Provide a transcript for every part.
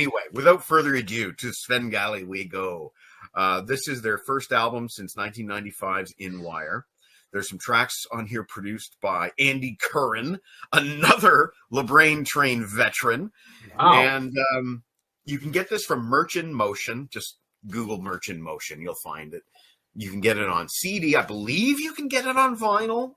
Anyway, without further ado, to Sven Gali we go. This is their first album since 1995's In Wire. There's some tracks on here produced by Andy Curran, another LeBrain Train veteran. Wow. And you can get this from Merch in Motion. Just Google Merch in Motion. You'll find it. You can get it on CD. I believe you can get it on vinyl.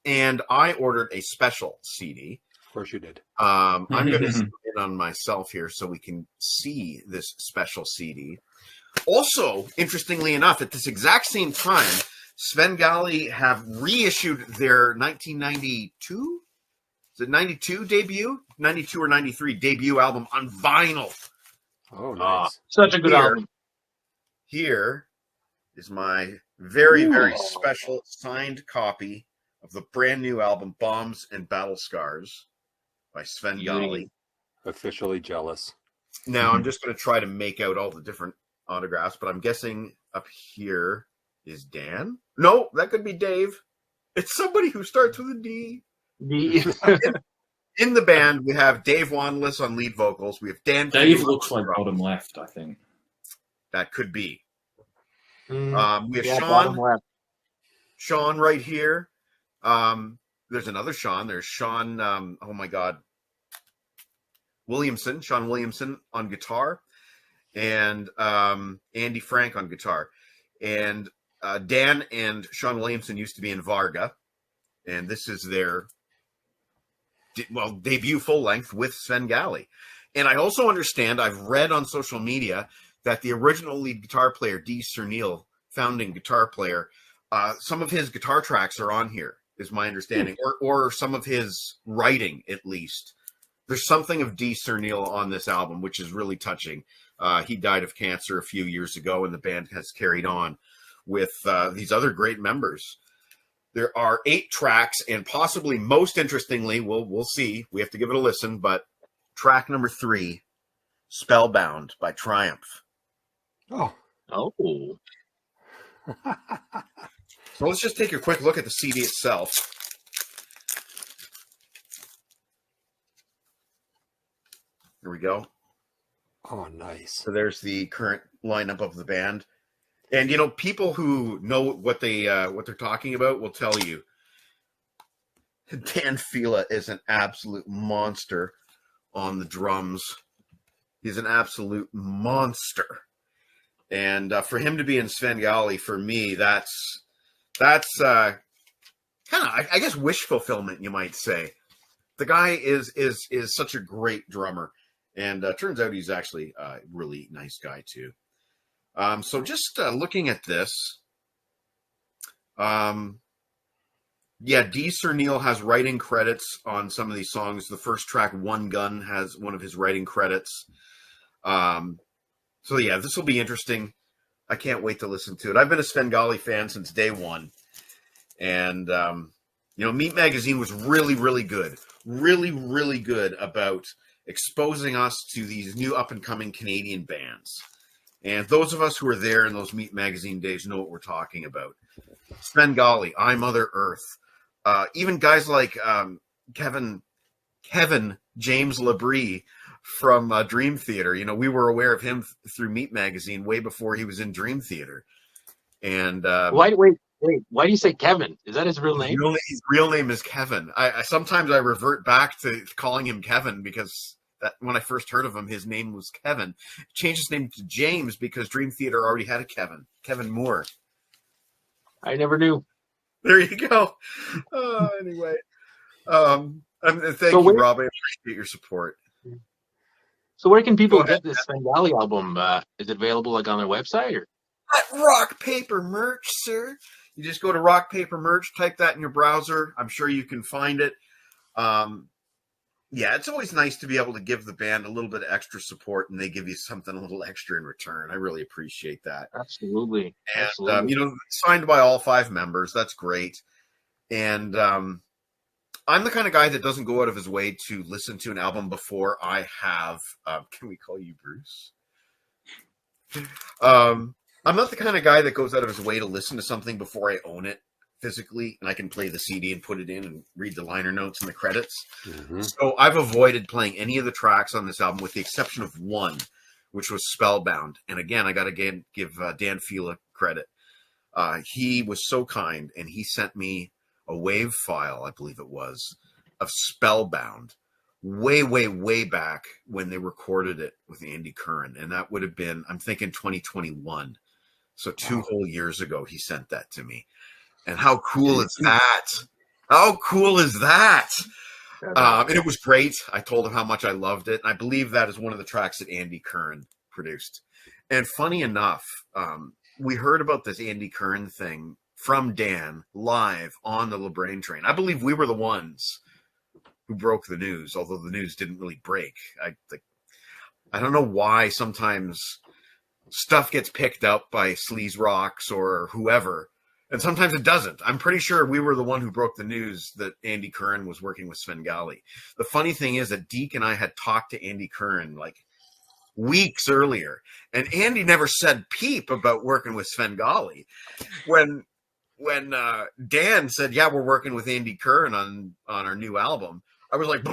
And I ordered a special CD. Of course you did. I'm going to zoom in on myself here so we can see this special CD. Also, interestingly enough, at this exact same time, Sven Gali have reissued their 1992, is it 92 debut? 92 or 93 debut album on vinyl. Oh, nice. Such a good album. Here is my very, very special signed copy of the brand new album, Bombs and Battlescars by Sven Gali. Officially jealous. Now, I'm just going to try to make out all the different autographs, but I'm guessing up here is Dan? No, that could be Dave. It's somebody who starts with a D. In the band, we have Dave Wanless on lead vocals. We have Dan. Dave looks like bottom left, I think. That could be. We have Sean right here. There's another Sean. There's Sean, oh my God, Sean Williamson on guitar, and Andy Frank on guitar. And Dan and Sean Williamson used to be in Varga, and this is their, debut full-length with Sven Gali. And I also understand, I've read on social media, that the original lead guitar player, Dee Cernil, founding guitar player, some of his guitar tracks are on here, is my understanding, or some of his writing, at least. There's something of Dee Cernil on this album, which is really touching. He died of cancer a few years ago, and the band has carried on with these other great members. There are 8 tracks, and possibly most interestingly, we'll see. We have to give it a listen, but track number 3, Spellbound by Triumph. Oh. So let's just take a quick look at the CD itself. Here we go. Oh, nice. So there's the current lineup of the band. And, you know, people who know what they're talking about will tell you Dan Fila is an absolute monster on the drums. He's an absolute monster. And for him to be in Sven Gali, for me, that's kind of, I guess, wish fulfillment, you might say. The guy is such a great drummer. And turns out he's actually a really nice guy, too. So just looking at this, Dee Cernil has writing credits on some of these songs. The first track, One Gun, has one of his writing credits. So yeah, this will be interesting. I can't wait to listen to it. I've been a Sven Gali fan since day one. And, you know, Meat Magazine was really, really good. Really, really good about exposing us to these new up-and-coming Canadian bands. And those of us who were there in those Meat Magazine days know what we're talking about. Sven Gali, I Mother Earth. Even guys like Kevin James Labrie from Dream Theater. You know, we were aware of him through Meat Magazine way before he was in Dream Theater. And wait, why do you say Kevin? Is that his real name? His real name is Kevin. I sometimes I revert back to calling him Kevin because when I first heard of him, his name was Kevin. Changed his name to James because Dream Theater already had a Kevin Moore. I never knew. There you go. Anyway, thank you, Rob. I appreciate your support. So where can people get this Sven Gali album? Is it available like on their website or? At Rock Paper Merch, sir. You just go to Rock Paper Merch, type that in your browser. I'm sure you can find it. Yeah, it's always nice to be able to give the band a little bit of extra support, and they give you something a little extra in return. I really appreciate that. Absolutely. And, Absolutely. You know, signed by all 5 members. That's great. And I'm the kind of guy that doesn't go out of his way to listen to an album before I have. Can we call you Bruce? I'm not the kind of guy that goes out of his way to listen to something before I own it physically, and I can play the CD and put it in and read the liner notes and the credits. Mhm. So I've avoided playing any of the tracks on this album with the exception of one, which was Spellbound. And again, I got to give Dan Fila credit. He was so kind, and he sent me a WAV file, I believe it was, of Spellbound way, way, way back when they recorded it with Andy Curran. And that would have been, I'm thinking 2021. So 2 whole years ago, he sent that to me. And how cool is that? How cool is that? And it was great. I told him how much I loved it. And I believe that is one of the tracks that Andy Curran produced. And funny enough, we heard about this Andy Curran thing from Dan live on the LeBrain train. I believe we were the ones who broke the news, although the news didn't really break. I don't know why sometimes stuff gets picked up by Sleaze Rocks or whoever, and sometimes it doesn't. I'm pretty sure we were the one who broke the news that Andy Curran was working with Sven Gali. The funny thing is that Deke and I had talked to Andy Curran like weeks earlier, and Andy never said peep about working with Sven Gali. When Dan said, yeah, we're working with Andy Curran on our new album, I was like,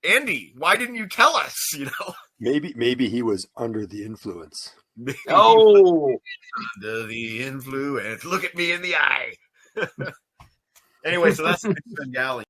Andy, why didn't you tell us? Maybe he was under the influence. Oh, Under the influence. Look at me in the eye. Anyway, so that's Sven Gali.